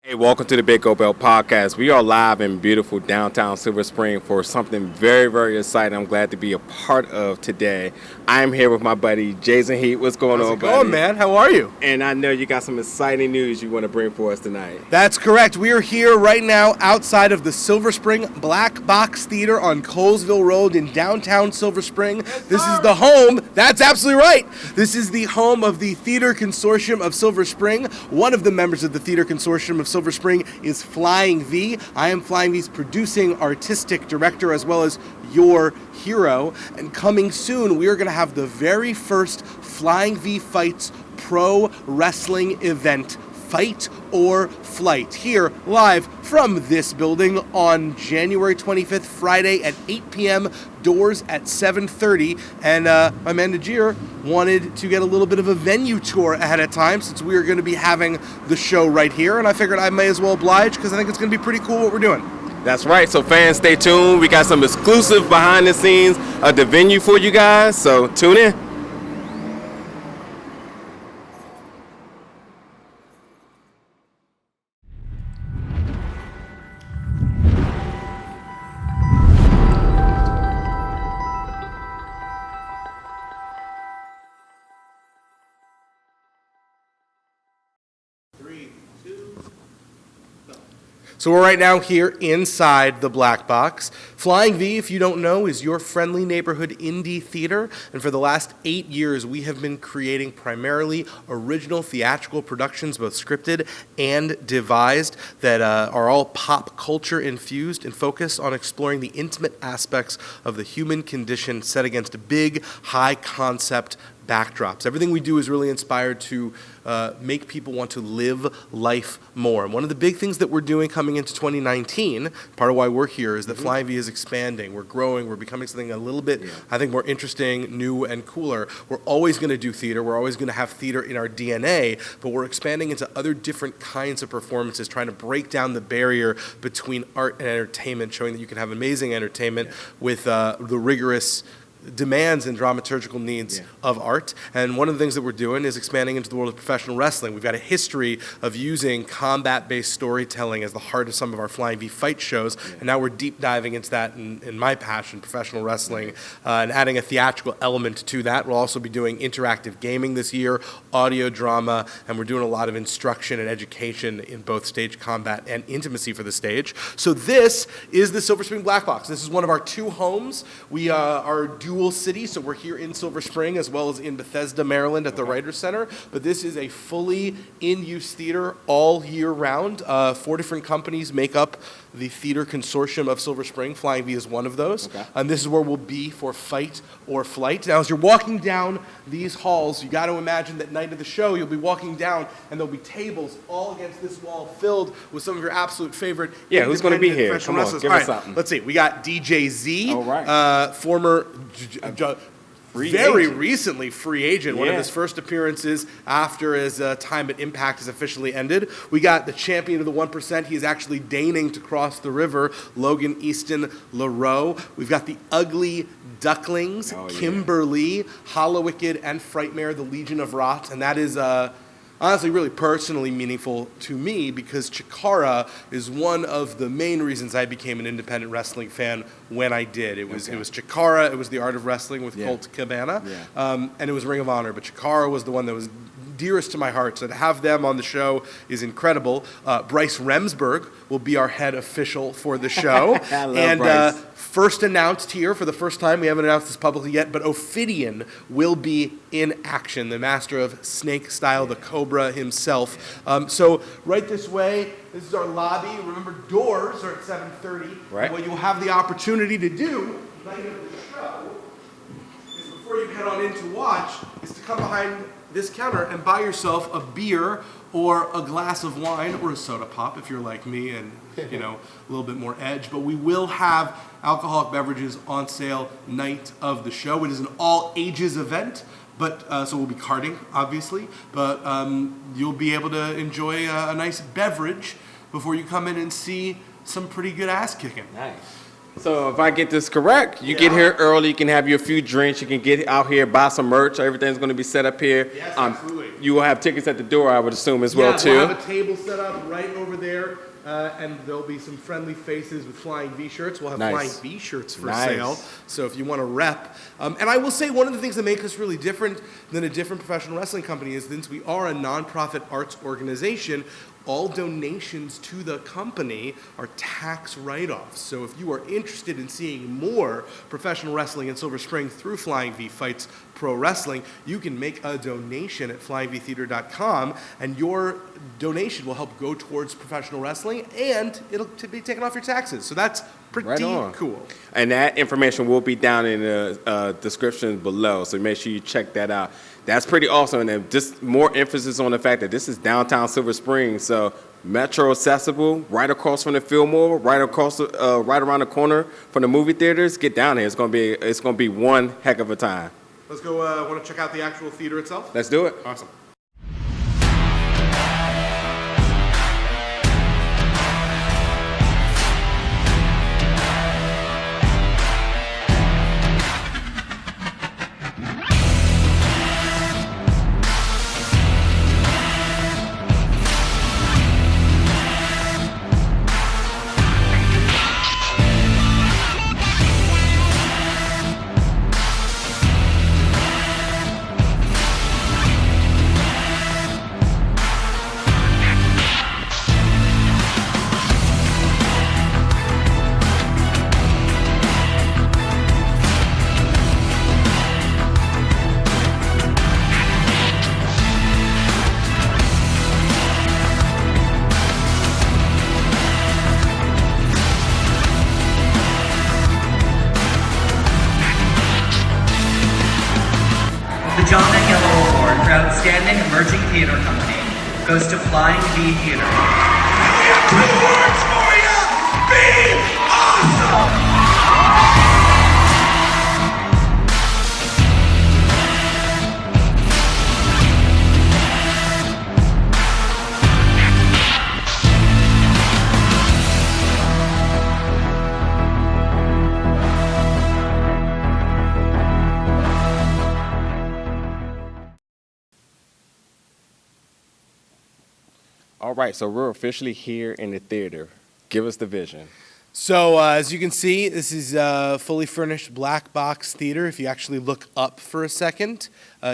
Hey, welcome to the Big Go Bell podcast. We are live in beautiful downtown Silver Spring for something very, very exciting. I'm glad to be a part of today. I'm here with my buddy Jason Heat. What's going on, buddy? How's it going, man? How are you? And I know you got some exciting news you want to bring for us tonight. That's correct. We are here right now outside of the Silver Spring Black Box Theater on Colesville Road in downtown Silver Spring. This is the home. That's absolutely right. This is the home of the Theater Consortium of Silver Spring. One of the members of the Theater Consortium of Silver Spring is Flying V. I am Flying V's producing artistic director as well as your hero. And coming soon, we are going to have the very first Flying V Fights pro wrestling event, Fight or Flight, here live from this building on January 25th, Friday at 8 p.m., doors at 7:30. And my man Najir wanted to get a little bit of a venue tour ahead of time since we are going to be having the show right here. And I figured I may as well oblige because I think it's going to be pretty cool what we're doing. That's right. So fans, stay tuned. We got some exclusive behind the scenes of the venue for you guys. So tune in. So we're right now here inside the Black Box. Flying V, if you don't know, is your friendly neighborhood indie theater. And for the last 8 years, we have been creating primarily original theatrical productions, both scripted and devised, that are all pop culture infused and focus on exploring the intimate aspects of the human condition set against big, high concept backdrops. Everything we do is really inspired to make people want to live life more. And one of the big things that we're doing coming into 2019, part of why we're here, is that Flying V is expanding. We're growing. We're becoming something a little bit, I think, more interesting, new, and cooler. We're always going to do theater. We're always going to have theater in our DNA, but we're expanding into other different kinds of performances, trying to break down the barrier between art and entertainment, showing that you can have amazing entertainment with the rigorous demands and dramaturgical needs of art. And one of the things that we're doing is expanding into the world of professional wrestling. We've got a history of using combat-based storytelling as the heart of some of our Flying V Fight shows, and now we're deep diving into that in my passion, professional wrestling, and adding a theatrical element to that. We'll also be doing interactive gaming this year, audio drama, and we're doing a lot of instruction and education in both stage combat and intimacy for the stage. So this is the Silver Spring Black Box. This is one of our two homes. We are dual city, so we're here in Silver Spring as well as in Bethesda, Maryland at the Writers Center, but this is a fully in-use theater all year round. 4 different companies make up the Theater Consortium of Silver Spring. Flying V is one of those. And this is where we'll be for Fight or Flight. Now, as you're walking down these halls, you got to imagine that night of the show, you'll be walking down and there'll be tables all against this wall filled with some of your absolute favorite. Yeah, who's going to be here? Come on, give us something. Let's see. We got DJ Z, former recently free agent, one of his first appearances after his time at Impact has officially ended. We got the champion of the 1%. He is actually deigning to cross the river, Logan Easton LaRoe. We've got the Ugly Ducklings, Kimberly, Hollowicked, and Frightmare, the Legion of Rot. And that is honestly really personally meaningful to me because Chikara is one of the main reasons I became an independent wrestling fan when I did. It was Chikara, it was The Art of Wrestling with Colt Cabana, and it was Ring of Honor, but Chikara was the one that was dearest to my heart. So to have them on the show is incredible. Bryce Remsburg will be our head official for the show. And first announced here for the first time, we haven't announced this publicly yet, but Ophidian will be in action, the master of snake style, the Cobra himself. So right this way, this is our lobby. Remember, doors are at 7:30. Right. What you'll have the opportunity to do night of the show is before you head on in to watch, is to come behind this counter and buy yourself a beer or a glass of wine or a soda pop if you're like me and a little bit more edge. But we will have alcoholic beverages on sale night of the show. It is an all ages event, but so we'll be karting obviously, but you'll be able to enjoy a nice beverage before you come in and see some pretty good ass kicking. Nice. So if I get this correct, you get here early, you can have your few drinks, you can get out here, buy some merch, everything's going to be set up here. Yes, absolutely. You will have tickets at the door, I would assume, as well, too. We'll have a table set up right over there, and there'll be some friendly faces with Flying V shirts. We'll have Flying V shirts for sale, so if you want to rep. And I will say one of the things that make us really different than a different professional wrestling company is since we are a nonprofit arts organization, all donations to the company are tax write-offs. So if you are interested in seeing more professional wrestling in Silver Spring through Flying V Fights Pro Wrestling, you can make a donation at flyingvtheater.com, and your donation will help go towards professional wrestling, and it'll be taken off your taxes. So that's pretty cool. And that information will be down in the description below, so make sure you check that out. That's pretty awesome, and then just more emphasis on the fact that this is downtown Silver Springs, so metro accessible, right across from the Fillmore, right around the corner from the movie theaters. Get down here; it's gonna be one heck of a time. Let's go. Want to check out the actual theater itself? Let's do it. Awesome. Outstanding Emerging Theater Company goes to Flying V Theater. I have 2 words for you! Be awesome! All right, so we're officially here in the theater. Give us the vision. So as you can see, this is a fully furnished black box theater. If you actually look up for a second,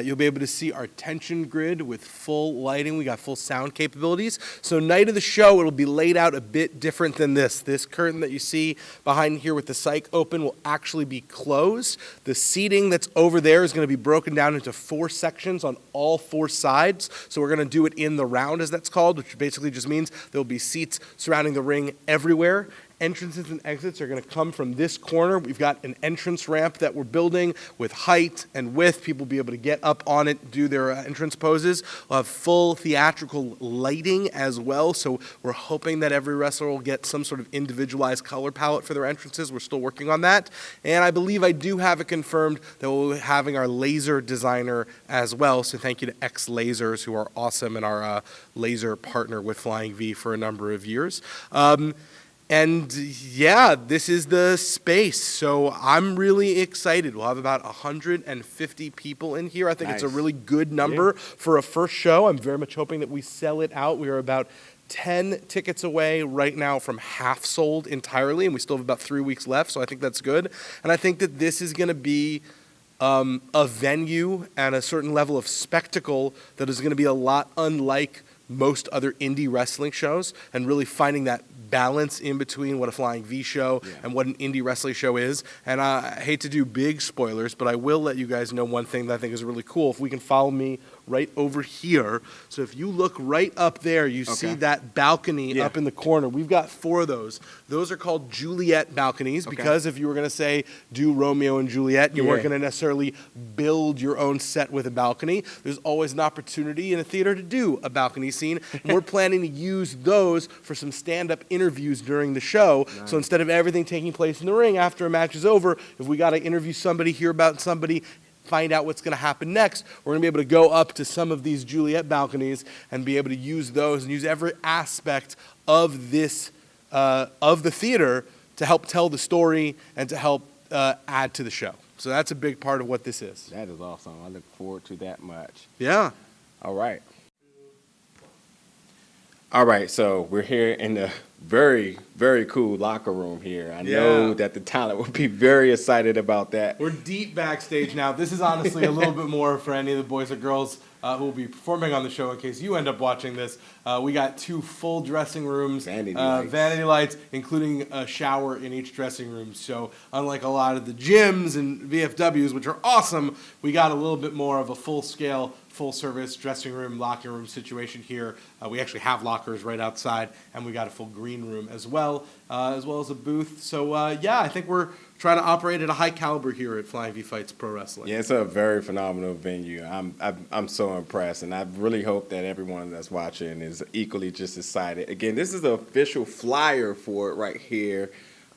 you'll be able to see our tension grid with full lighting. We got full sound capabilities. So night of the show, it'll be laid out a bit different than this. This curtain that you see behind here with the psych open will actually be closed. The seating that's over there is going to be broken down into 4 sections on all 4 sides. So we're going to do it in the round, as that's called, which basically just means there'll be seats surrounding the ring everywhere. Entrances and exits are going to come from this corner. We've got an entrance ramp that we're building with height and width. People will be able to get up on it, do their entrance poses. We'll have full theatrical lighting as well, so we're hoping that every wrestler will get some sort of individualized color palette for their entrances. We're still working on that. And I believe I do have it confirmed that we'll be having our laser designer as well, so thank you to X Lasers, who are awesome and our laser partner with Flying V for a number of years. And yeah, this is the space, so I'm really excited. We'll have about 150 people in here. I think it's a really good number for a first show. I'm very much hoping that we sell it out. We are about 10 tickets away right now from half sold entirely, and we still have about 3 weeks left, so I think that's good. And I think that this is going to be a venue and a certain level of spectacle that is going to be a lot unlike most other indie wrestling shows, and really finding that balance in between what a Flying V show and what an indie wrestling show is. And I hate to do big spoilers, but I will let you guys know one thing that I think is really cool. If we can follow me right over here. So if you look right up there, you see that balcony up in the corner. We've got 4 of those. Those are called Juliet balconies because if you were going to say do Romeo and Juliet, you weren't going to necessarily build your own set with a balcony. There's always an opportunity in a theater to do a balcony scene. And we're planning to use those for some stand-up interviews during the show. So instead of everything taking place in the ring after a match is over, if we got to interview somebody, hear about somebody, find out what's going to happen next, we're going to be able to go up to some of these Juliet balconies and be able to use those and use every aspect of this of the theater to help tell the story and to help add to the show. So that's a big part of what this is. That is awesome. I look forward to that much. Yeah. All right. All right, so we're here in the very, very cool locker room here. I know that the talent will be very excited about that. We're deep backstage now. This is honestly a little bit more for any of the boys or girls who will be performing on the show in case you end up watching this. We got 2 full dressing rooms, vanity lights, including a shower in each dressing room. So unlike a lot of the gyms and VFWs, which are awesome, we got a little bit more of a full-scale, full-service dressing room, locker room situation here. We actually have lockers right outside, and we got a full green room as well as a booth. So, yeah, I think we're trying to operate at a high caliber here at Flying V Fights Pro Wrestling. Yeah, it's a very phenomenal venue. I'm so impressed, and I really hope that everyone that's watching is equally just excited. Again, this is the official flyer for it right here.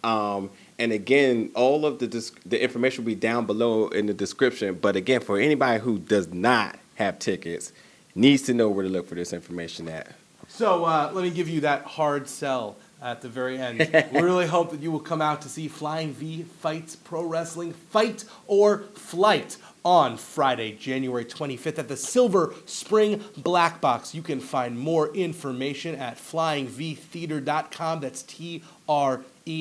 And again, all of the information will be down below in the description. But again, for anybody who does not have tickets, needs to know where to look for this information at. So let me give you that hard sell at the very end. We really hope that you will come out to see Flying V Fights Pro Wrestling Fight or Flight on Friday, January 25th at the Silver Spring Black Box. You can find more information at flyingvtheater.com. That's TRE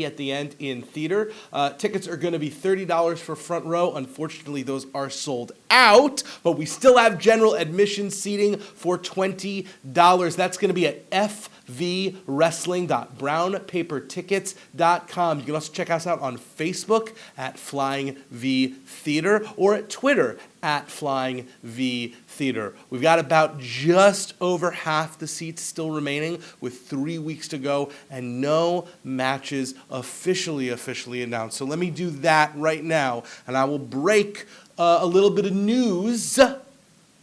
at the end in theater. Tickets are going to be $30 for front row. Unfortunately, those are sold out, but we still have general admission seating for $20. That's going to be at fvwrestling.brownpapertickets.com. You can also check us out on Facebook at Flying V Theater or at Twitter at Flying V Theater. We've got about just over half the seats still remaining with 3 weeks to go and no matches officially announced. So let me do that right now, and I will break a little bit of news.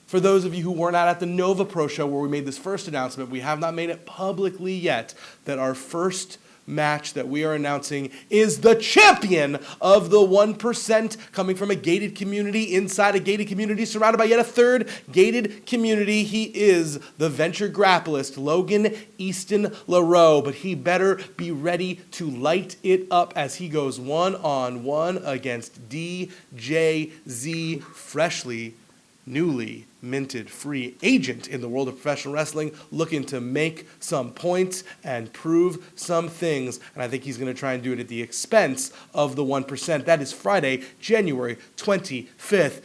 For those of you who were not at the Nova Pro show where we made this first announcement, we have not made it publicly yet that our first match that we are announcing is the champion of the 1%, coming from a gated community, inside a gated community, surrounded by yet a third gated community. He is the venture grapplist, Logan Easton LaRoe, but he better be ready to light it up as he goes one-on-one against DJZ, newly minted free agent in the world of professional wrestling, looking to make some points and prove some things. And I think he's going to try and do it at the expense of the 1%. That is Friday, January 25th.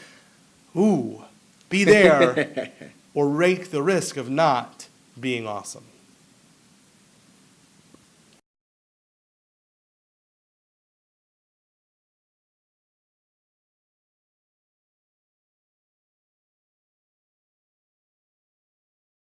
Ooh, be there or rake the risk of not being awesome.